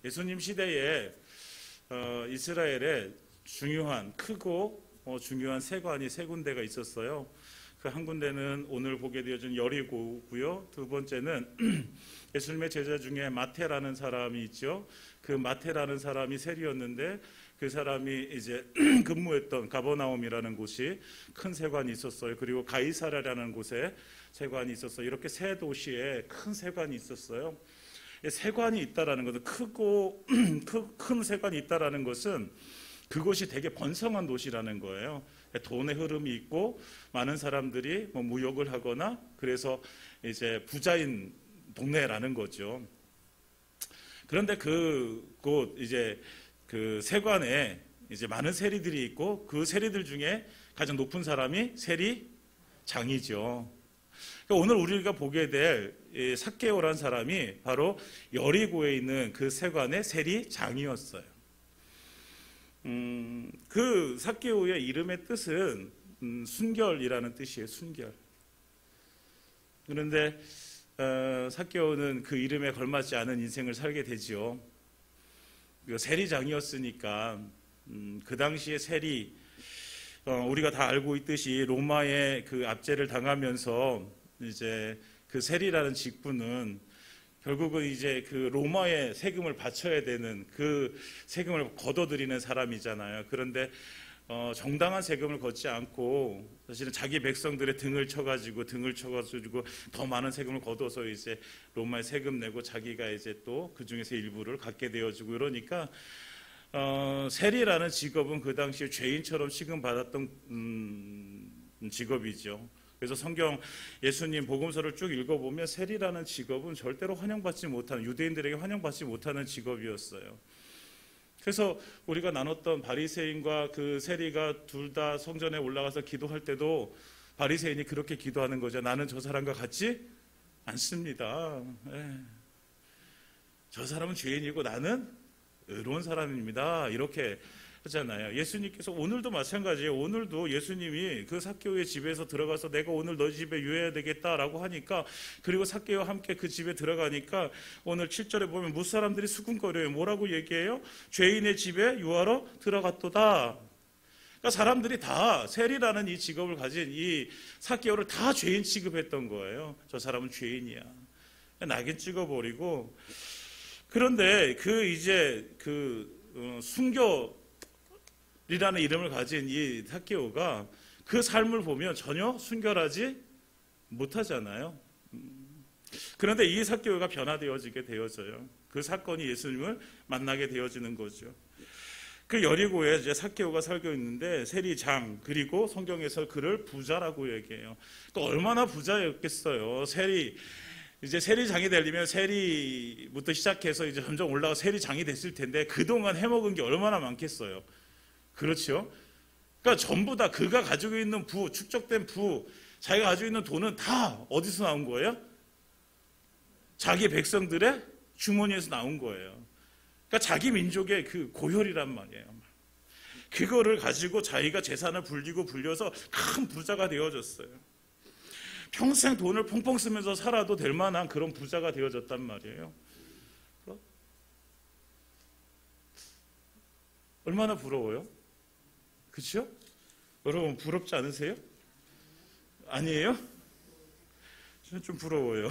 예수님 시대에 이스라엘에 중요한 크고 중요한 세관이 세 군데가 있었어요. 그 한 군데는 오늘 보게 되어진 여리고고요. 두 번째는 예수님의 제자 중에 마태라는 사람이 있죠. 그 마태라는 사람이 세리였는데 그 사람이 이제 근무했던 가버나움이라는 곳이 큰 세관이 있었어요. 그리고 가이사랴라는 곳에 세관이 있었어요. 이렇게 세 도시에 큰 세관이 있었어요. 세관이 있다라는 것은 크고 큰 세관이 있다라는 것은 그곳이 되게 번성한 도시라는 거예요. 돈의 흐름이 있고 많은 사람들이 뭐 무역을 하거나 그래서 이제 부자인 동네라는 거죠. 그런데 그곳 이제 그 세관에 이제 많은 세리들이 있고 그 세리들 중에 가장 높은 사람이 세리장이죠. 그러니까 오늘 우리가 보게 될 삭개오라는 사람이 바로 여리고에 있는 그 세관의 세리장이었어요. 그 삭개오의 이름의 뜻은 순결이라는 뜻이에요. 순결. 그런데 삭개오는 그 이름에 걸맞지 않은 인생을 살게 되죠. 세리장이었으니까 그 당시에 세리 우리가 다 알고 있듯이 로마의 그 압제를 당하면서 이제 그 세리라는 직분은 결국은 이제 그 로마의 세금을 바쳐야 되는 그 세금을 걷어들이는 사람이잖아요. 그런데 정당한 세금을 걷지 않고 사실은 자기 백성들의 등을 쳐가지고 더 많은 세금을 걷어서 이제 로마에 세금 내고 자기가 이제 또 그 중에서 일부를 갖게 되어지고 이러니까 세리라는 직업은 그 당시에 죄인처럼 취급받았던 직업이죠. 그래서 성경 예수님 복음서를 쭉 읽어보면 세리라는 직업은 절대로 환영받지 못하는 유대인들에게 환영받지 못하는 직업이었어요. 그래서 우리가 나눴던 바리새인과 그 세리가 둘 다 성전에 올라가서 기도할 때도 바리새인이 그렇게 기도하는 거죠. 나는 저 사람과 같지 않습니다. 저 사람은 죄인이고 나는 의로운 사람입니다. 이렇게 하잖아요. 예수님께서 오늘도 마찬가지예요. 오늘도 예수님이 그 삭개오의 집에서 들어가서 내가 오늘 너희 집에 유해야 되겠다라고 하니까 그리고 삭개오와 함께 그 집에 들어가니까 오늘 7절에 보면 무사람들이 수군거려요. 뭐라고 얘기해요? 죄인의 집에 유하러 들어갔도다. 그러니까 사람들이 다 세리라는 이 직업을 가진 이 삭개오를 다 죄인 취급했던 거예요. 저 사람은 죄인이야. 낙인 찍어버리고 그런데 그 이제 그 순결이라는 이름을 가진 이 삭개오가 그 삶을 보면 전혀 순결하지 못하잖아요. 그런데 이 삭개오가 변화되어지게 되어져요. 그 사건이 예수님을 만나게 되어지는 거죠. 그 여리고에 이제 삭개오가 살고 있는데 세리장 그리고 성경에서 그를 부자라고 얘기해요. 그러니까 얼마나 부자였겠어요. 이제 세리장이 되려면 세리부터 시작해서 이제 점점 올라가 세리장이 됐을 텐데 그동안 해먹은 게 얼마나 많겠어요. 그렇죠? 그러니까 전부 다 그가 가지고 있는 축적된 자기가 가지고 있는 돈은 다 어디서 나온 거예요? 자기 백성들의 주머니에서 나온 거예요. 그러니까 자기 민족의 그 고혈이란 말이에요. 그거를 가지고 자기가 재산을 불려서 큰 부자가 되어졌어요. 평생 돈을 펑펑 쓰면서 살아도 될 만한 그런 부자가 되어졌단 말이에요. 얼마나 부러워요? 그렇죠? 여러분 부럽지 않으세요? 아니에요? 저는 좀 부러워요.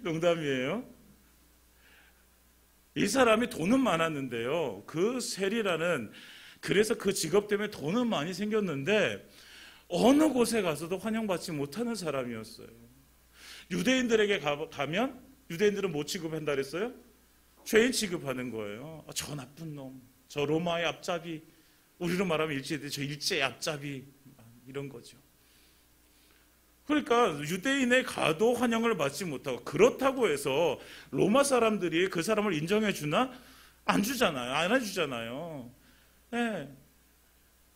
농담이에요. 이 사람이 돈은 많았는데요. 그 세리라는 그래서 그 직업 때문에 돈은 많이 생겼는데 어느 곳에 가서도 환영받지 못하는 사람이었어요. 유대인들에게 가면 유대인들은 뭐 취급한다 그랬어요? 죄인 취급하는 거예요. 저 나쁜 놈, 저 로마의 앞잡이, 우리로 말하면 저 일제의 앞잡이 이런 거죠. 그러니까 유대인에 가도 환영을 받지 못하고 그렇다고 해서 로마 사람들이 그 사람을 인정해 주나? 안 주잖아요. 안 해주잖아요. 네.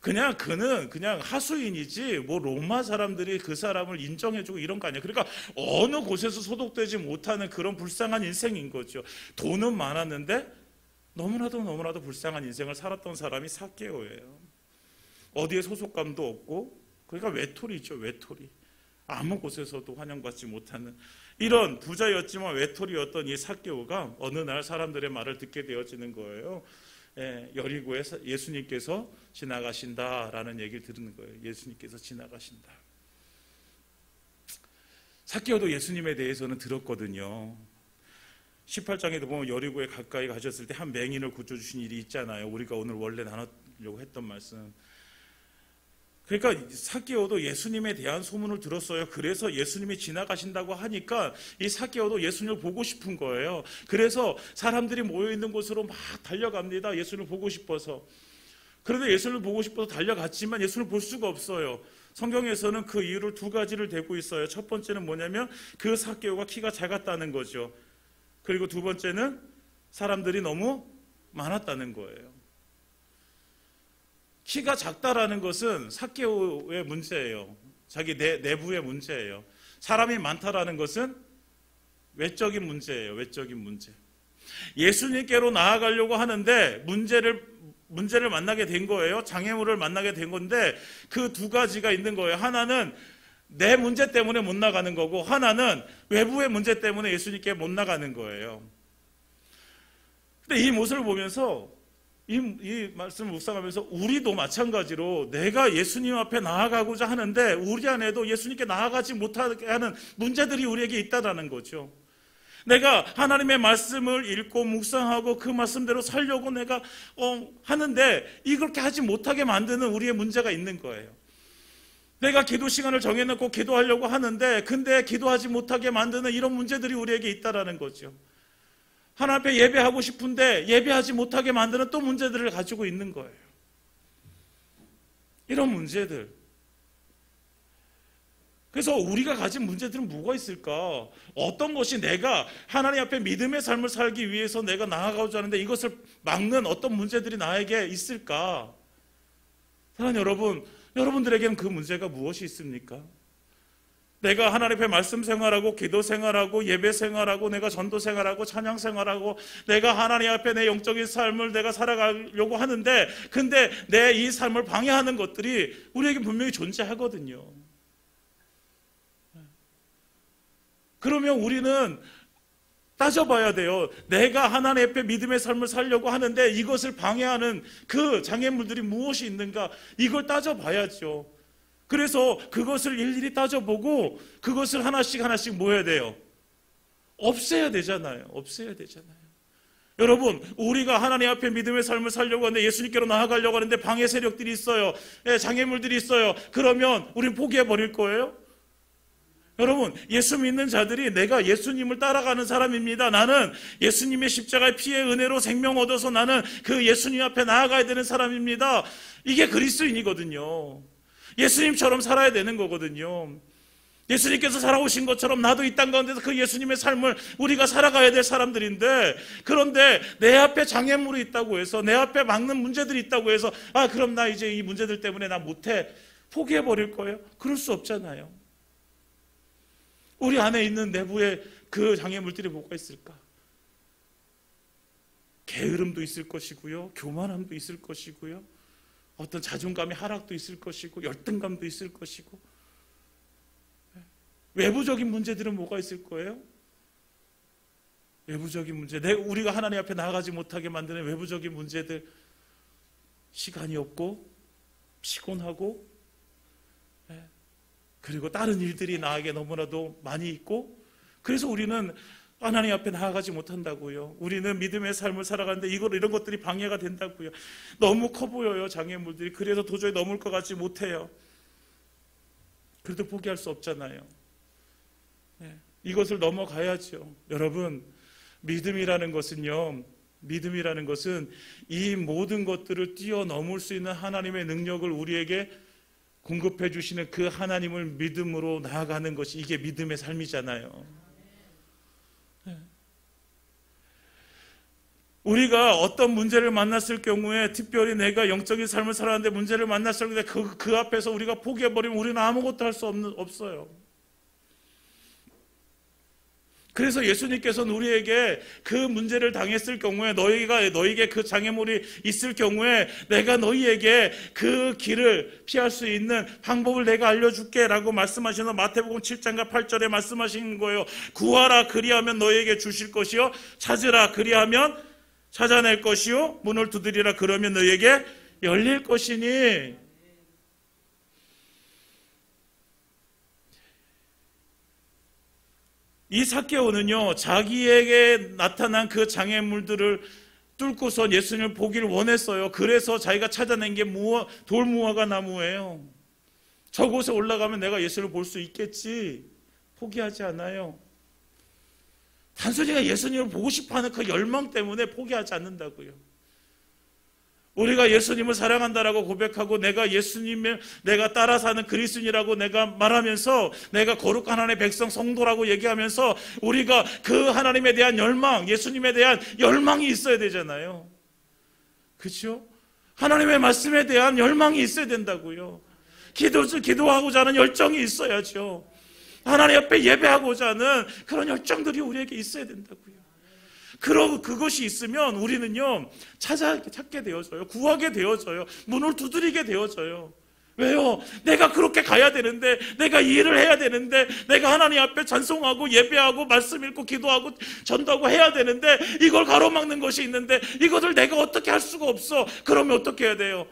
그는 그냥 하수인이지 뭐 로마 사람들이 그 사람을 인정해주고 이런 거 아니에요. 그러니까 어느 곳에서 소독되지 못하는 그런 불쌍한 인생인 거죠. 돈은 많았는데 너무나도 불쌍한 인생을 살았던 사람이 삭개오예요. 어디에 소속감도 없고 그러니까 외톨이죠. 외톨이. 아무 곳에서도 환영받지 못하는 이런 부자였지만 외톨이였던 이 삭개오가 어느 날 사람들의 말을 듣게 되어지는 거예요. 여리고에 예수님께서 지나가신다라는 얘기를 들은 거예요. 예수님께서 지나가신다. 삭개오도 예수님에 대해서는 들었거든요. 18장에도 보면 여리고에 가까이 가셨을 때 한 맹인을 고쳐주신 일이 있잖아요. 우리가 오늘 원래 나누려고 했던 말씀. 그러니까 삭개오도 예수님에 대한 소문을 들었어요. 그래서 예수님이 지나가신다고 하니까 이 삭개오도 예수님을 보고 싶은 거예요. 그래서 사람들이 모여있는 곳으로 막 달려갑니다. 예수님을 보고 싶어서. 그런데 예수님을 보고 싶어서 달려갔지만 예수님을 볼 수가 없어요. 성경에서는 그 이유를 두 가지를 대고 있어요. 첫 번째는 뭐냐면 그 삭개오가 키가 작았다는 거죠. 그리고 두 번째는 사람들이 너무 많았다는 거예요. 키가 작다라는 것은 삭개오의 문제예요. 자기 내부의 문제예요. 사람이 많다라는 것은 외적인 문제예요. 외적인 문제. 예수님께로 나아가려고 하는데 문제를 만나게 된 거예요. 장애물을 만나게 된 건데 그 두 가지가 있는 거예요. 하나는 내 문제 때문에 못 나가는 거고 하나는 외부의 문제 때문에 예수님께 못 나가는 거예요. 근데 이 모습을 보면서 이 말씀을 묵상하면서 우리도 마찬가지로 내가 예수님 앞에 나아가고자 하는데 우리 안에도 예수님께 나아가지 못하게 하는 문제들이 우리에게 있다라는 거죠. 내가 하나님의 말씀을 읽고 묵상하고 그 말씀대로 살려고 내가 하는데 이렇게 하지 못하게 만드는 우리의 문제가 있는 거예요. 내가 기도 시간을 정해놓고 기도하려고 하는데 근데 기도하지 못하게 만드는 이런 문제들이 우리에게 있다라는 거죠. 하나님 앞에 예배하고 싶은데 예배하지 못하게 만드는 또 문제들을 가지고 있는 거예요. 이런 문제들. 그래서 우리가 가진 문제들은 뭐가 있을까? 어떤 것이 내가 하나님 앞에 믿음의 삶을 살기 위해서 내가 나아가고자 하는데 이것을 막는 어떤 문제들이 나에게 있을까? 사랑하는 여러분, 여러분들에게는 그 문제가 무엇이 있습니까? 내가 하나님 앞에 말씀 생활하고 기도 생활하고 예배 생활하고 내가 전도 생활하고 찬양 생활하고 내가 하나님 앞에 내 영적인 삶을 내가 살아가려고 하는데 근데 내 이 삶을 방해하는 것들이 우리에게 분명히 존재하거든요. 그러면 우리는 따져봐야 돼요. 내가 하나님 앞에 믿음의 삶을 살려고 하는데 이것을 방해하는 그 장애물들이 무엇이 있는가 이걸 따져봐야죠. 그래서 그것을 일일이 따져보고 그것을 하나씩 뭐 해야 돼요? 없애야 되잖아요. 없애야 되잖아요. 여러분, 우리가 하나님 앞에 믿음의 삶을 살려고 하는데 예수님께로 나아가려고 하는데 방해 세력들이 있어요. 장애물들이 있어요. 그러면 우리는 포기해버릴 거예요? 여러분, 예수 믿는 자들이 내가 예수님을 따라가는 사람입니다. 나는 예수님의 십자가의 피의 은혜로 생명 얻어서 나는 그 예수님 앞에 나아가야 되는 사람입니다. 이게 그리스도인이거든요. 예수님처럼 살아야 되는 거거든요. 예수님께서 살아오신 것처럼 나도 이 땅 가운데서 그 예수님의 삶을 우리가 살아가야 될 사람들인데 그런데 내 앞에 장애물이 있다고 해서 내 앞에 막는 문제들이 있다고 해서 그럼 나 이제 이 문제들 때문에 나 못해 포기해버릴 거예요? 그럴 수 없잖아요. 우리 안에 있는 내부의 그 장애물들이 뭐가 있을까? 게으름도 있을 것이고요. 교만함도 있을 것이고요. 어떤 자존감의 하락도 있을 것이고 열등감도 있을 것이고 외부적인 문제들은 뭐가 있을 거예요? 외부적인 문제, 우리가 하나님 앞에 나아가지 못하게 만드는 외부적인 문제들, 시간이 없고 피곤하고 그리고 다른 일들이 나에게 너무나도 많이 있고 그래서 우리는 하나님 앞에 나아가지 못한다고요. 우리는 믿음의 삶을 살아가는데 이런 것들이 방해가 된다고요. 너무 커 보여요, 장애물들이. 그래서 도저히 넘을 것 같지 못해요. 그래도 포기할 수 없잖아요. 이것을 넘어가야죠. 여러분, 믿음이라는 것은 이 모든 것들을 뛰어넘을 수 있는 하나님의 능력을 우리에게 공급해 주시는 그 하나님을 믿음으로 나아가는 것이 이게 믿음의 삶이잖아요. 우리가 어떤 문제를 만났을 경우에 특별히 내가 영적인 삶을 살아가는데 문제를 만났을 때 그 앞에서 우리가 포기해버리면 우리는 아무것도 할 수 없어요. 그래서 예수님께서는 우리에게 그 문제를 당했을 경우에, 너에게 그 장애물이 있을 경우에 내가 너희에게 그 길을 피할 수 있는 방법을 내가 알려줄게 라고 말씀하셔서 마태복음 7장과 8절에 말씀하신 거예요. 구하라 그리하면 너희에게 주실 것이요, 찾으라 그리하면 찾아낼 것이요, 문을 두드리라 그러면 너희에게 열릴 것이니. 이 삭개오는요, 자기에게 나타난 그 장애물들을 뚫고서 예수님을 보기를 원했어요. 그래서 자기가 찾아낸 게 돌무화과 나무예요. 저곳에 올라가면 내가 예수를 볼 수 있겠지. 포기하지 않아요. 단순히 예수님을 보고 싶어하는 그 열망 때문에 포기하지 않는다고요. 우리가 예수님을 사랑한다라고 고백하고 내가 따라 사는 그리스도인이라고 내가 말하면서 내가 거룩한 하나님의 백성 성도라고 얘기하면서 우리가 그 하나님에 대한 열망, 예수님에 대한 열망이 있어야 되잖아요. 그렇죠? 하나님의 말씀에 대한 열망이 있어야 된다고요. 기도하고자 하는 열정이 있어야죠. 하나님 앞에 예배하고자 하는 그런 열정들이 우리에게 있어야 된다고요. 그것이 있으면 우리는요, 찾게 되어져요. 구하게 되어져요. 문을 두드리게 되어져요. 왜요? 내가 그렇게 가야 되는데, 내가 이 일을 해야 되는데, 내가 하나님 앞에 찬송하고 예배하고 말씀 읽고 기도하고 전도하고 해야 되는데, 이걸 가로막는 것이 있는데 이것을 내가 어떻게 할 수가 없어. 그러면 어떻게 해야 돼요?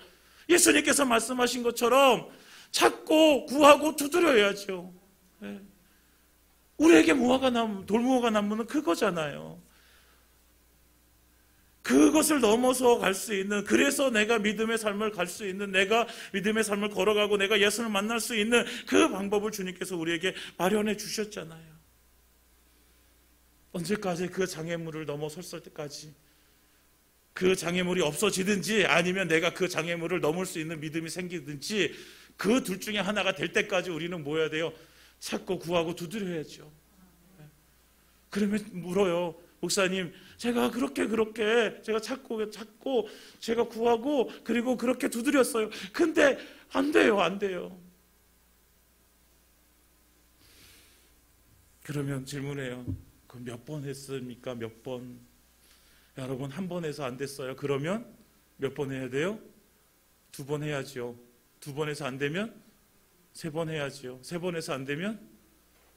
예수님께서 말씀하신 것처럼 찾고 구하고 두드려야죠. 네. 우리에게 돌무화과 나무는 그거잖아요. 그것을 넘어서 갈 수 있는, 그래서 내가 믿음의 삶을 갈 수 있는, 내가 믿음의 삶을 걸어가고 내가 예수를 만날 수 있는 그 방법을 주님께서 우리에게 마련해 주셨잖아요. 언제까지 그 장애물을 넘어섰을 때까지, 그 장애물이 없어지든지 아니면 내가 그 장애물을 넘을 수 있는 믿음이 생기든지 그 둘 중에 하나가 될 때까지 우리는 뭐 해야 돼요? 찾고 구하고 두드려야죠. 그러면 물어요. 목사님, 제가 그렇게 제가 찾고 제가 구하고 그리고 그렇게 두드렸어요. 근데 안 돼요. 그러면 질문해요. 그럼 몇 번 했습니까? 몇 번? 여러분, 한 번 해서 안 됐어요. 그러면 몇 번 해야 돼요? 2번 해야죠. 2번 해서 안 되면 3번 해야죠. 3번 해서 안 되면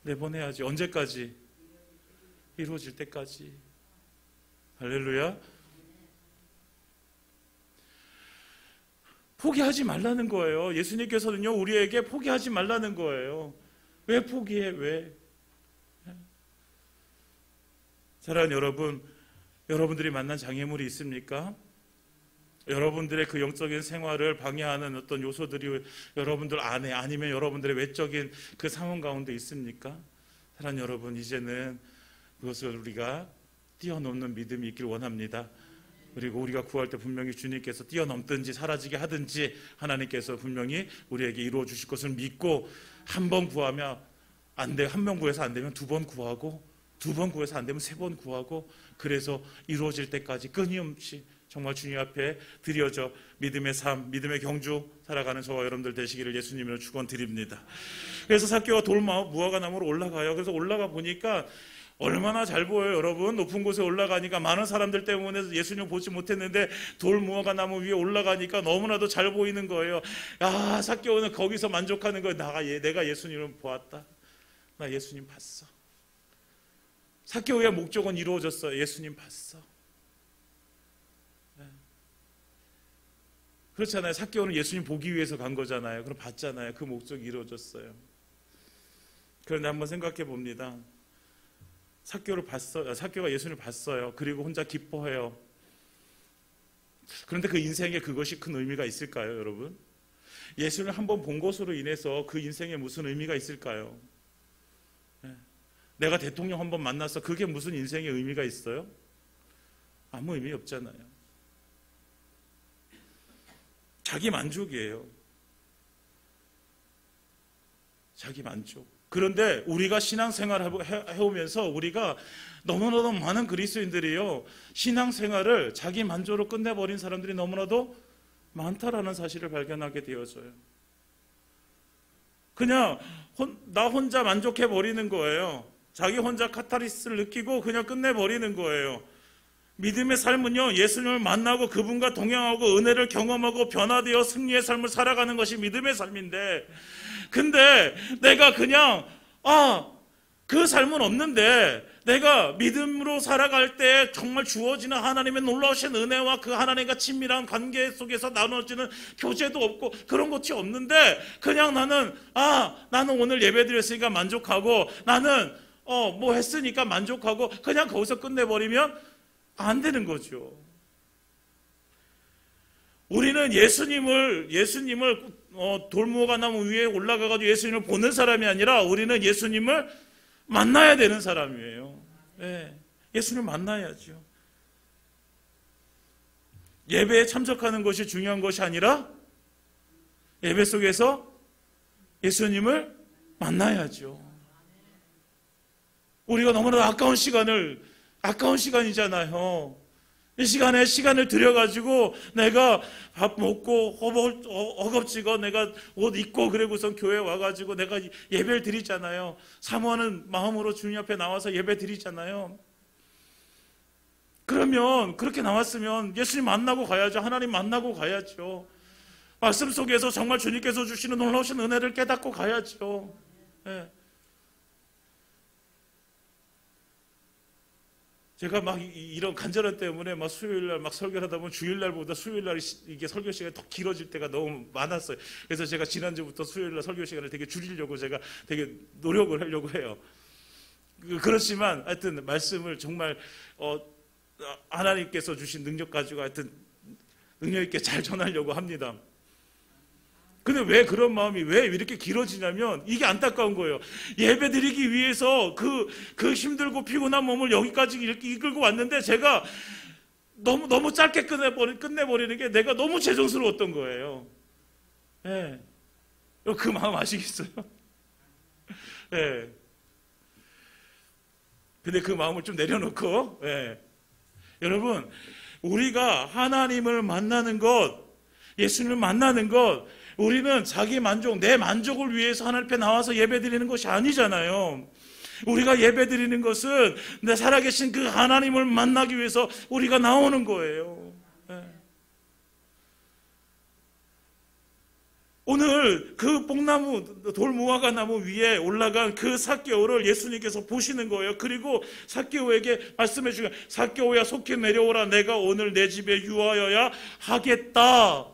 4번 해야죠. 언제까지? 이루어질 때까지. 할렐루야. 포기하지 말라는 거예요. 예수님께서는요, 우리에게 포기하지 말라는 거예요. 왜 포기해? 왜? 사랑하는 여러분, 여러분들이 만난 장애물이 있습니까? 여러분들의 그 영적인 생활을 방해하는 어떤 요소들이 여러분들 안에, 아니면 여러분들의 외적인 그 상황 가운데 있습니까? 사랑하는 여러분, 이제는 그것을 우리가 뛰어넘는 믿음이 있길 원합니다. 그리고 우리가 구할 때 분명히 주님께서 뛰어넘든지 사라지게 하든지 하나님께서 분명히 우리에게 이루어 주실 것을 믿고, 한 번 구하면 안 돼, 한 번 구해서 안 되면 2번 구하고, 2번 구해서 안 되면 3번 구하고, 그래서 이루어질 때까지 끊임없이 정말 주님 앞에 드려져 믿음의 삶, 믿음의 경주 살아가는 저와 여러분들 되시기를 예수님으로 축원드립니다. 그래서 삭개오가 돌무화과 나무로 올라가요. 그래서 올라가 보니까 얼마나 잘 보여요, 여러분. 높은 곳에 올라가니까 많은 사람들 때문에 예수님 보지 못했는데 돌무화과 나무 위에 올라가니까 너무나도 잘 보이는 거예요. 아, 삭개오는 거기서 만족하는 거예요. 내가 예수님을 보았다. 나 예수님 봤어. 삭개오의 목적은 이루어졌어요. 예수님 봤어. 네. 그렇잖아요. 삭개오는 예수님 보기 위해서 간 거잖아요. 그럼 봤잖아요. 그 목적이 이루어졌어요. 그런데 한번 생각해 봅니다. 삭개오가 예수님을 봤어요. 그리고 혼자 기뻐해요. 그런데 그 인생에 그것이 큰 의미가 있을까요, 여러분? 예수를 한번 본 것으로 인해서 그 인생에 무슨 의미가 있을까요? 내가 대통령 한번 만났어. 그게 무슨 인생에 의미가 있어요? 아무 의미 없잖아요. 자기 만족이에요. 자기 만족. 그런데 우리가 신앙생활을 해오면서 우리가 너무나도 많은 그리스도인들이요, 신앙생활을 자기 만족으로 끝내버린 사람들이 너무나도 많다라는 사실을 발견하게 되어져요. 그냥 나 혼자 만족해버리는 거예요. 자기 혼자 카타르시스를 느끼고 그냥 끝내버리는 거예요. 믿음의 삶은요, 예수님을 만나고 그분과 동행하고 은혜를 경험하고 변화되어 승리의 삶을 살아가는 것이 믿음의 삶인데, 근데 내가 그냥 그 삶은 없는데 내가 믿음으로 살아갈 때 정말 주어지는 하나님의 놀라우신 은혜와 그 하나님과 친밀한 관계 속에서 나눠지는 교제도 없고 그런 것이 없는데, 그냥 나는 오늘 예배 드렸으니까 만족하고, 나는 뭐 했으니까 만족하고, 그냥 거기서 끝내버리면 안 되는 거죠. 우리는 예수님을 돌무화과 나무 위에 올라가가지고 예수님을 보는 사람이 아니라 우리는 예수님을 만나야 되는 사람이에요. 네, 예수님을 만나야죠. 예배에 참석하는 것이 중요한 것이 아니라 예배 속에서 예수님을 만나야죠. 우리가 너무나 아까운 시간이잖아요. 이 시간을 들여가지고 내가 밥 먹고 허겁지겁 내가 옷 입고 그러고선 교회 와가지고 내가 예배를 드리잖아요. 사모하는 마음으로 주님 앞에 나와서 예배 드리잖아요. 그러면 그렇게 나왔으면 예수님 만나고 가야죠. 하나님 만나고 가야죠. 말씀 속에서 정말 주님께서 주시는 놀라우신 은혜를 깨닫고 가야죠. 네. 제가 막 이런 간절함 때문에 막 수요일날 막 설교를 하다 보면 주일날보다 수요일날 이게 설교 시간이 더 길어질 때가 너무 많았어요. 그래서 제가 지난주부터 수요일날 설교 시간을 되게 줄이려고 제가 되게 노력을 하려고 해요. 그렇지만 하여튼 말씀을 정말 하나님께서 주신 능력 가지고 하여튼 능력 있게 잘 전하려고 합니다. 근데 왜 그런 마음이 왜 이렇게 길어지냐면 이게 안타까운 거예요. 예배 드리기 위해서 그 힘들고 피곤한 몸을 여기까지 이렇게 이끌고 왔는데 제가 너무 짧게 끝내버리는 게 내가 너무 죄송스러웠던 거예요. 네. 그 마음 아시겠어요? 네. 근데 그 마음을 좀 내려놓고, 네. 여러분, 우리가 하나님을 만나는 것, 예수님을 만나는 것, 우리는 자기 만족, 내 만족을 위해서 하나님 앞에 나와서 예배 드리는 것이 아니잖아요. 우리가 예배 드리는 것은 내 살아계신 그 하나님을 만나기 위해서 우리가 나오는 거예요. 네. 오늘 그 뽕나무, 돌무화과 나무 위에 올라간 그 삭개오를 예수님께서 보시는 거예요. 그리고 삭개오에게 말씀해 주시고, 삭개오야 속히 내려오라. 내가 오늘 내 집에 유하여야 하겠다.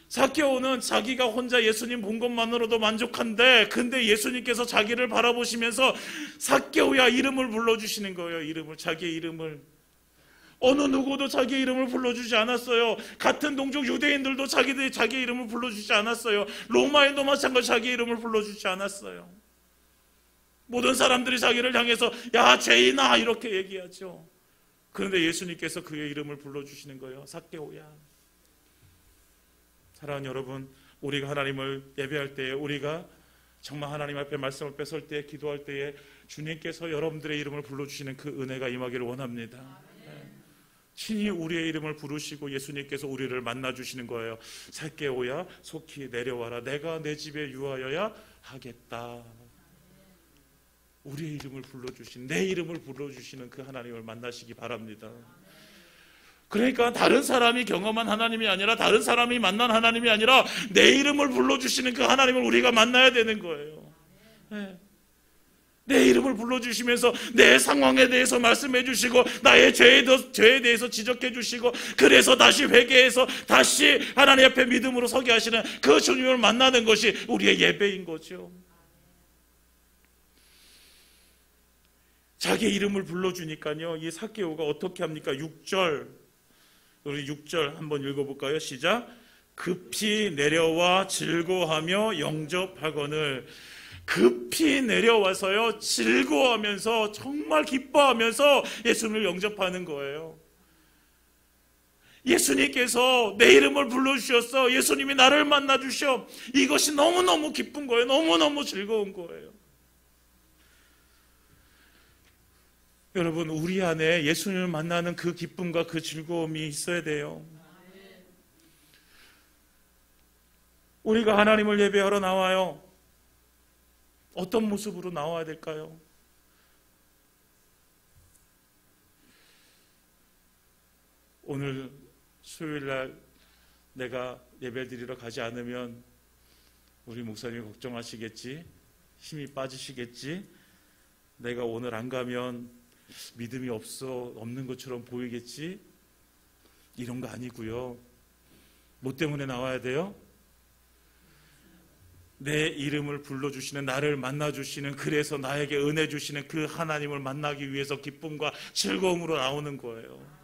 삭개오는 자기가 혼자 예수님 본 것만으로도 만족한데, 근데 예수님께서 자기를 바라보시면서 삭개오야 이름을 불러주시는 거예요. 자기의 이름을. 어느 누구도 자기의 이름을 불러주지 않았어요. 같은 동족 유대인들도 자기의 이름을 불러주지 않았어요. 로마인도 마찬가지로 자기의 이름을 불러주지 않았어요. 모든 사람들이 자기를 향해서 야 죄인아 이렇게 얘기하죠. 그런데 예수님께서 그의 이름을 불러주시는 거예요. 삭개오야. 사랑하는 여러분, 우리가 하나님을 예배할 때에, 우리가 정말 하나님 앞에 말씀을 뺏을 때, 기도할 때에 주님께서 여러분들의 이름을 불러주시는 그 은혜가 임하기를 원합니다. 네. 친히 우리의 이름을 부르시고 예수님께서 우리를 만나주시는 거예요. 삭개오야 속히 내려와라. 내가 내 집에 유하여야 하겠다. 우리의 이름을 불러주신, 내 이름을 불러주시는 그 하나님을 만나시기 바랍니다. 그러니까 다른 사람이 경험한 하나님이 아니라, 다른 사람이 만난 하나님이 아니라 내 이름을 불러주시는 그 하나님을 우리가 만나야 되는 거예요. 네. 내 이름을 불러주시면서 내 상황에 대해서 말씀해 주시고, 나의 죄에 대해서 지적해 주시고, 그래서 다시 회개해서 다시 하나님 앞에 믿음으로 서게 하시는 그 주님을 만나는 것이 우리의 예배인 거죠. 자기 이름을 불러주니까요, 이 삭개오가 어떻게 합니까? 6절, 우리 6절 한번 읽어볼까요? 시작. 급히 내려와 즐거워하며 영접하거늘. 급히 내려와서요, 즐거워하면서 정말 기뻐하면서 예수님을 영접하는 거예요. 예수님께서 내 이름을 불러주셨어. 예수님이 나를 만나주셔. 이것이 너무너무 기쁜 거예요. 너무너무 즐거운 거예요. 여러분, 우리 안에 예수님을 만나는 그 기쁨과 그 즐거움이 있어야 돼요. 우리가 하나님을 예배하러 나와요. 어떤 모습으로 나와야 될까요? 오늘 수요일날 내가 예배 드리러 가지 않으면 우리 목사님이 걱정하시겠지, 힘이 빠지시겠지, 내가 오늘 안 가면 믿음이 없는 것처럼 보이겠지, 이런 거 아니고요. 뭐 때문에 나와야 돼요? 내 이름을 불러주시는, 나를 만나주시는, 그래서 나에게 은혜 주시는 그 하나님을 만나기 위해서 기쁨과 즐거움으로 나오는 거예요.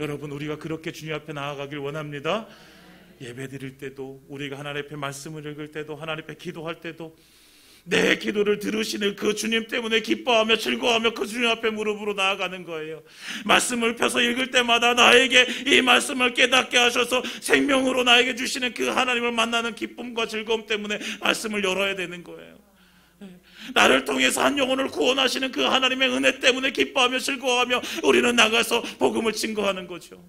여러분, 우리가 그렇게 주님 앞에 나아가길 원합니다. 예배 드릴 때도, 우리가 하나님 앞에 말씀을 읽을 때도, 하나님 앞에 기도할 때도 내 기도를 들으시는 그 주님 때문에 기뻐하며 즐거워하며 그 주님 앞에 무릎으로 나아가는 거예요. 말씀을 펴서 읽을 때마다 나에게 이 말씀을 깨닫게 하셔서 생명으로 나에게 주시는 그 하나님을 만나는 기쁨과 즐거움 때문에 말씀을 열어야 되는 거예요. 나를 통해서 한 영혼을 구원하시는 그 하나님의 은혜 때문에 기뻐하며 즐거워하며 우리는 나가서 복음을 증거하는 거죠.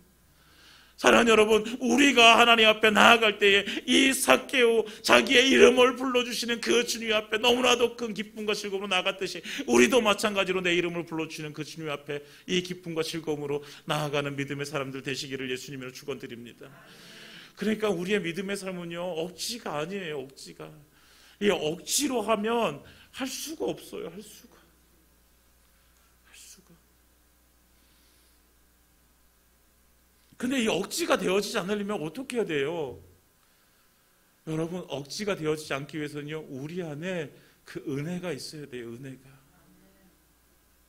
사랑하는 여러분, 우리가 하나님 앞에 나아갈 때에 이 삭개오, 자기의 이름을 불러주시는 그 주님 앞에 너무나도 큰 기쁨과 즐거움으로 나아갔듯이 우리도 마찬가지로 내 이름을 불러주시는 그 주님 앞에 이 기쁨과 즐거움으로 나아가는 믿음의 사람들 되시기를 예수님으로 축원드립니다. 그러니까 우리의 믿음의 삶은요, 억지가 아니에요. 억지가. 이 억지로 하면 할 수가 없어요. 할 수가. 근데 이 억지가 되어지지 않으려면 어떻게 해야 돼요? 여러분, 억지가 되어지지 않기 위해서는요, 우리 안에 그 은혜가 있어야 돼요.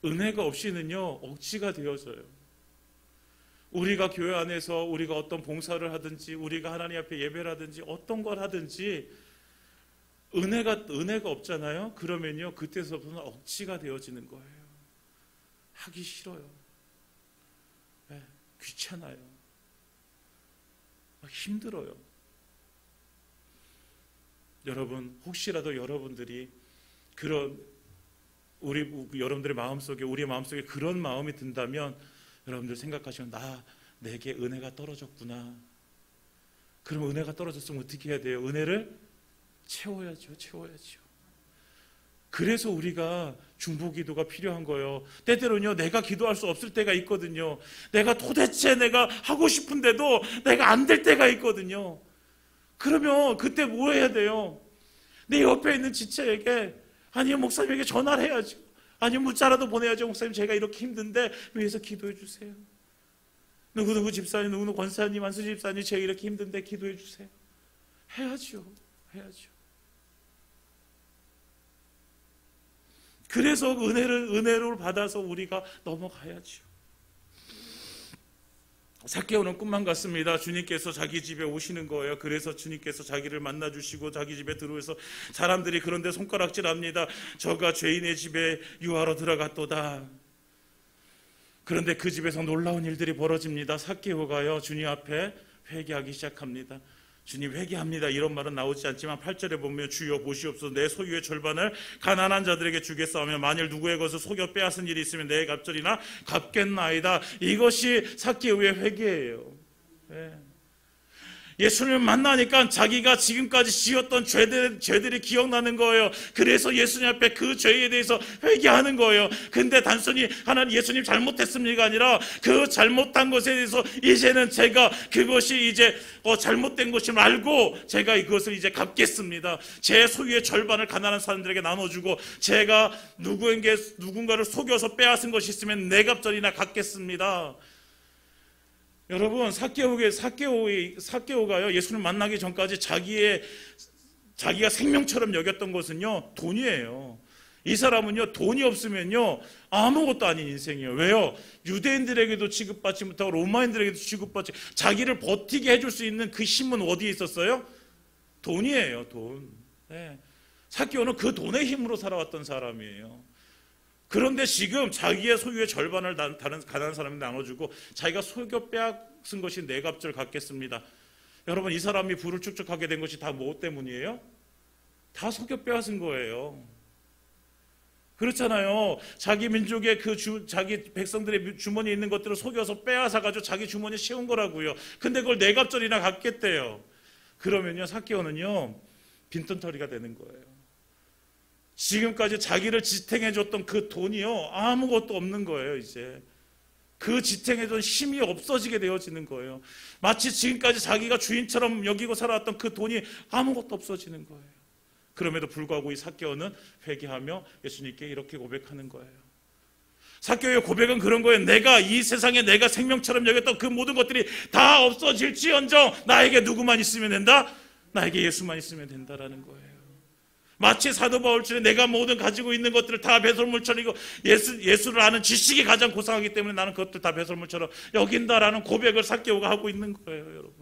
은혜가 없이는요, 억지가 되어져요. 우리가 교회 안에서 우리가 어떤 봉사를 하든지, 우리가 하나님 앞에 예배를 하든지, 어떤 걸 하든지 은혜가 없잖아요. 그러면요, 그때서부터는 억지가 되어지는 거예요. 하기 싫어요. 네, 귀찮아요. 힘들어요. 여러분, 혹시라도 여러분들이 여러분들의 마음속에, 우리의 마음속에 그런 마음이 든다면 여러분들 생각하시면 내게 은혜가 떨어졌구나. 그럼 은혜가 떨어졌으면 어떻게 해야 돼요? 은혜를 채워야죠. 그래서 우리가 중보기도가 필요한 거예요. 때때로는요, 내가 기도할 수 없을 때가 있거든요. 내가 하고 싶은데도 내가 안 될 때가 있거든요. 그러면 그때 뭐 해야 돼요? 내 옆에 있는 지체에게, 아니면 목사님에게 전화를 해야죠. 아니면 문자라도 보내야죠. 목사님, 제가 이렇게 힘든데 위해서 기도해 주세요. 누구누구 집사님, 누구누구 권사님, 안수 집사님, 제가 이렇게 힘든데 기도해 주세요. 해야죠. 그래서 은혜를 받아서 우리가 넘어가야죠. 삭개오는 꿈만 같습니다. 주님께서 자기 집에 오시는 거예요. 그래서 주님께서 자기를 만나주시고 자기 집에 들어오셔서 사람들이 그런데 손가락질합니다. 저가 죄인의 집에 유하러 들어갔도다. 그런데 그 집에서 놀라운 일들이 벌어집니다. 삭개오가요, 주님 앞에 회개하기 시작합니다. 주님, 회개합니다. 이런 말은 나오지 않지만 8절에 보면, 주여 보시옵소서, 내 소유의 절반을 가난한 자들에게 주겠사오며 만일 누구의 것을 속여 빼앗은 일이 있으면 내 갑절이나 갚겠나이다. 이것이 삭개오의 회개예요. 예수님을 만나니까 자기가 지금까지 지었던 죄들이 기억나는 거예요. 그래서 예수님 앞에 그 죄에 대해서 회개하는 거예요. 근데 단순히 하나님, 예수님 잘못했습니까? 아니라 그 잘못한 것에 대해서 이제는 제가 그것이 이제 잘못된 것을 알고 제가 이것을 이제 갚겠습니다. 제 소유의 절반을 가난한 사람들에게 나눠주고 제가 누군가를 속여서 빼앗은 것이 있으면 내 갑절이나 갚겠습니다. 여러분, 삭개오가요, 예수를 만나기 전까지 자기가 생명처럼 여겼던 것은요, 돈이에요. 이 사람은요, 돈이 없으면요, 아무것도 아닌 인생이에요. 왜요? 유대인들에게도 취급받지 못하고 로마인들에게도 취급받지, 자기를 버티게 해줄 수 있는 그 힘은 어디에 있었어요? 돈이에요, 돈. 삭개오는 그 돈의 힘으로 살아왔던 사람이에요. 그런데 지금 자기의 소유의 절반을 다른 가난한 사람에게 나눠주고 자기가 속여 빼앗은 것이 내 갑절 갖겠습니다. 여러분, 이 사람이 부를 축적하게 된 것이 다 뭐 때문이에요? 다 속여 빼앗은 거예요. 그렇잖아요. 자기 민족의 자기 백성들의 주머니에 있는 것들을 속여서 빼앗아가지고 자기 주머니에 씌운 거라고요. 근데 그걸 내 갑절이나 갖겠대요. 그러면요, 삭개오는요, 빈털터리가 되는 거예요. 지금까지 자기를 지탱해줬던 그 돈이요, 아무것도 없는 거예요, 이제. 그 지탱해준 힘이 없어지게 되어지는 거예요. 마치 지금까지 자기가 주인처럼 여기고 살아왔던 그 돈이 아무것도 없어지는 거예요. 그럼에도 불구하고 이 삭개오는 회개하며 예수님께 이렇게 고백하는 거예요. 삭개오의 고백은 그런 거예요. 내가 이 세상에 내가 생명처럼 여겼던 그 모든 것들이 다 없어질지언정 나에게 누구만 있으면 된다? 나에게 예수만 있으면 된다라는 거예요. 마치 사도 바울처럼 내가 모든 가지고 있는 것들을 다 배설물처럼 이거 예수를 아는 지식이 가장 고상하기 때문에 나는 그것들 다 배설물처럼 여긴다라는 고백을 삭개오가 하고 있는 거예요.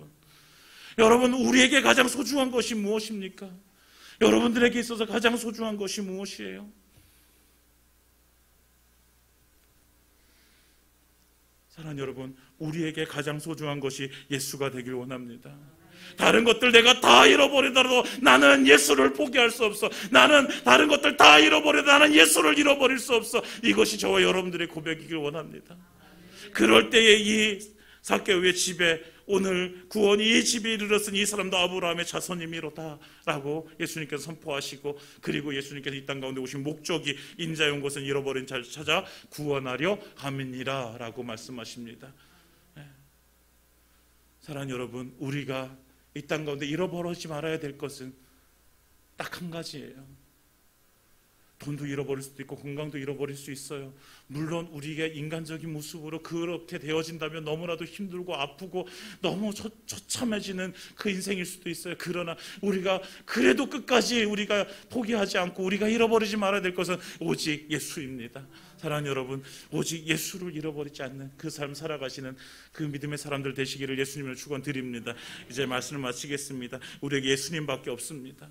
여러분 우리에게 가장 소중한 것이 무엇입니까? 여러분들에게 있어서 가장 소중한 것이 무엇이에요? 사랑하는 여러분, 우리에게 가장 소중한 것이 예수가 되길 원합니다. 다른 것들 내가 다 잃어버리더라도 나는 예수를 포기할 수 없어. 나는 다른 것들 다 잃어버려도 나는 예수를 잃어버릴 수 없어. 이것이 저와 여러분들의 고백이길 원합니다. 그럴 때에 이 삭개오의 집에 오늘 구원이 이 집에 이르렀으니 이 사람도 아브라함의 자손이미로다 라고 예수님께서 선포하시고, 그리고 예수님께서 이 땅 가운데 오신 목적이 인자의 온 것은 잃어버린 자를 찾아 구원하려 함이니라 라고 말씀하십니다. 사랑하는 여러분, 우리가 이 땅 가운데 잃어버리지 말아야 될 것은 딱 한 가지예요. 돈도 잃어버릴 수도 있고 건강도 잃어버릴 수 있어요. 물론 우리가 인간적인 모습으로 그렇게 되어진다면 너무나도 힘들고 아프고 너무 처참해지는 그 인생일 수도 있어요. 그러나 우리가 그래도 끝까지 우리가 포기하지 않고 우리가 잃어버리지 말아야 될 것은 오직 예수입니다. 사랑하는 여러분, 오직 예수를 잃어버리지 않는 그 삶 살아가시는 그 믿음의 사람들 되시기를 예수님을 축원드립니다. 이제 말씀을 마치겠습니다. 우리에게 예수님밖에 없습니다.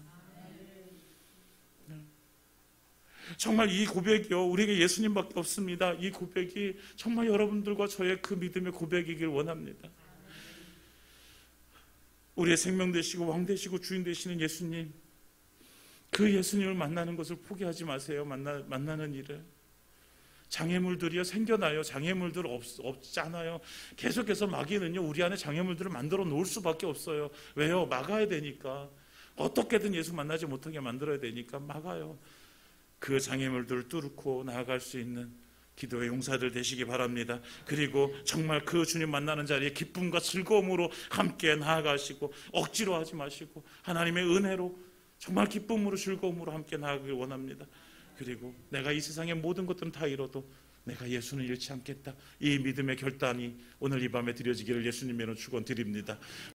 정말 이 고백이요, 우리에게 예수님밖에 없습니다. 이 고백이 정말 여러분들과 저의 그 믿음의 고백이길 원합니다. 우리의 생명 되시고 왕 되시고 주인 되시는 예수님, 그 예수님을 만나는 것을 포기하지 마세요. 만나는 일을. 장애물들이요 생겨나요. 장애물들 없잖아요. 계속해서 마귀는요 우리 안에 장애물들을 만들어 놓을 수밖에 없어요. 왜요? 막아야 되니까. 어떻게든 예수 만나지 못하게 만들어야 되니까 막아요. 그 장애물들을 뚫고 나아갈 수 있는 기도의 용사들 되시기 바랍니다. 그리고 정말 그 주님 만나는 자리에 기쁨과 즐거움으로 함께 나아가시고 억지로 하지 마시고 하나님의 은혜로 정말 기쁨으로 즐거움으로 함께 나아가길 원합니다. 그리고 내가 이 세상의 모든 것들은 다 잃어도 내가 예수는 잃지 않겠다, 이 믿음의 결단이 오늘 이 밤에 드려지기를 예수님의 이름으로 축원드립니다.